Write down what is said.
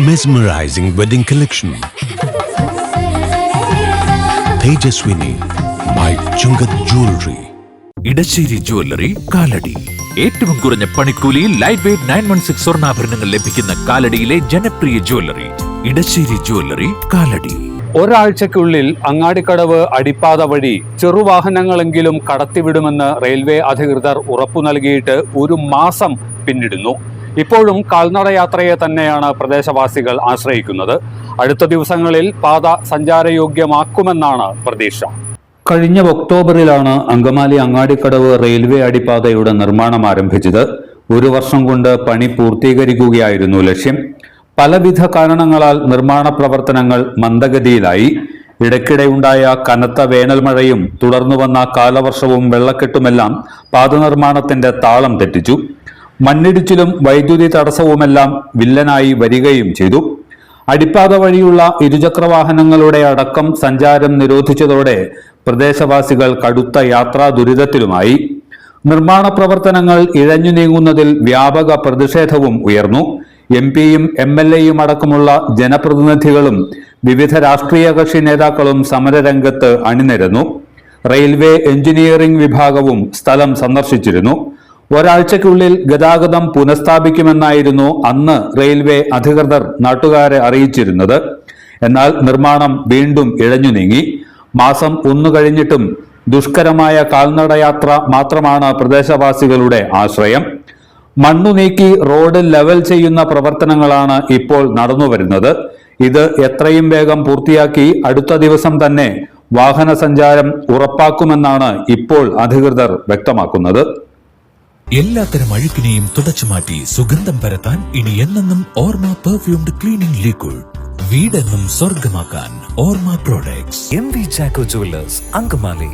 Mesmerizing wedding collection. Tejaswini by Chungat Jewelry. Edassery jewellery Kalady. ഏറ്റവും കുറഞ്ഞ പണിക്കൂലിയിൽ ലൈറ്റ് വെയ്റ്റ് 916 സ്വർണ്ണാഭരണങ്ങൾ ലഭിക്കുന്ന കാലടിയിലെ ജനപ്രിയ ജ്വല്ലറി ഇടശ്ശേരി ജ്വല്ലറി കാലടി. ഒരാഴ്ചയ്ക്കുള്ളിൽ അങ്ങാടിക്കടവ് അടിപ്പാത വഴി ചെറുവാഹനങ്ങളെങ്കിലും കടത്തിവിടുമെന്ന് റെയിൽവേ അധികൃതർ ഉറപ്പു നൽകിയിട്ട് ഒരു മാസം പിന്നിടുന്നു. ഇപ്പോഴും കാൽനടയാത്രയെ തന്നെയാണ് പ്രദേശവാസികൾ ആശ്രയിക്കുന്നത്. അടുത്ത ദിവസങ്ങളിൽ പാത സഞ്ചാരയോഗ്യമാക്കുമെന്നാണ് പ്രതീക്ഷ. കഴിഞ്ഞ ഒക്ടോബറിലാണ് അങ്കമാലി അങ്ങാടിക്കടവ് റെയിൽവേ അടിപ്പാതയുടെ നിർമ്മാണം ആരംഭിച്ചത്. ഒരു വർഷം കൊണ്ട് പണി പൂർത്തീകരിക്കുകയായിരുന്നു ലക്ഷ്യം. പലവിധ കാരണങ്ങളാൽ നിർമ്മാണ പ്രവർത്തനങ്ങൾ മന്ദഗതിയിലായി. ഇടയ്ക്കിടെയുണ്ടായ കനത്ത വേനൽ മഴയും തുടർന്നു വന്ന കാലവർഷവും വെള്ളക്കെട്ടുമെല്ലാം പാത നിർമ്മാണത്തിന്റെ താളം തെറ്റിച്ചു. മണ്ണിടിച്ചിലും വൈദ്യുതി തടസ്സവുമെല്ലാം വില്ലനായി വരികയും ചെയ്തു. അടിപ്പാത വഴിയുള്ള ഇരുചക്രവാഹനങ്ങളുടെ അടക്കം സഞ്ചാരം നിരോധിച്ചതോടെ പ്രദേശവാസികൾ കടുത്ത യാത്രാ ദുരിതത്തിലുമായി. നിർമ്മാണ പ്രവർത്തനങ്ങൾ ഇഴഞ്ഞു നീങ്ങുന്നതിൽ വ്യാപക പ്രതിഷേധവും ഉയർന്നു. എംപിയും MLAയും അടക്കമുള്ള ജനപ്രതിനിധികളും വിവിധ രാഷ്ട്രീയ കക്ഷി നേതാക്കളും സമരരംഗത്ത് അണിനിരന്നു. റെയിൽവേ എഞ്ചിനീയറിംഗ് വിഭാഗവും സ്ഥലം സന്ദർശിച്ചിരുന്നു. ഒരാഴ്ചയ്ക്കുള്ളിൽ ഗതാഗതം പുനഃസ്ഥാപിക്കുമെന്നായിരുന്നു അന്ന് റെയിൽവേ അധികൃതർ നാട്ടുകാരെ അറിയിച്ചിരുന്നത്. എന്നാൽ നിർമ്മാണം വീണ്ടും ഇഴഞ്ഞു നീങ്ങി. മാസം 1 കഴിഞ്ഞിട്ടും ദുഷ്കരമായ കാൽനടയാത്ര മാത്രമാണ് പ്രദേശവാസികളുടെ ആശ്രയം. മണ്ണു നീക്കി റോഡ് ലെവൽ ചെയ്യുന്ന പ്രവർത്തനങ്ങളാണ് ഇപ്പോൾ നടന്നുവരുന്നത്. ഇത് എത്രയും വേഗം പൂർത്തിയാക്കി അടുത്ത ദിവസം തന്നെ വാഹന സഞ്ചാരം ഉറപ്പാക്കുമെന്നാണ് ഇപ്പോൾ അധികൃതർ വ്യക്തമാക്കുന്നത്. എല്ലാത്തരം അഴുക്കിനെയും തുടച്ചുമാറ്റി സുഗന്ധം പരത്താൻ ഇനി എന്നെന്നും ഓർമ്മ പെർഫ്യൂംഡ് ക്ലീനിംഗ് ലിക്വിഡ്. വീടെന്നും സ്വർഗമാക്കാൻ ഓർമ്മ products. MV Chacko Jewelers, Angamali.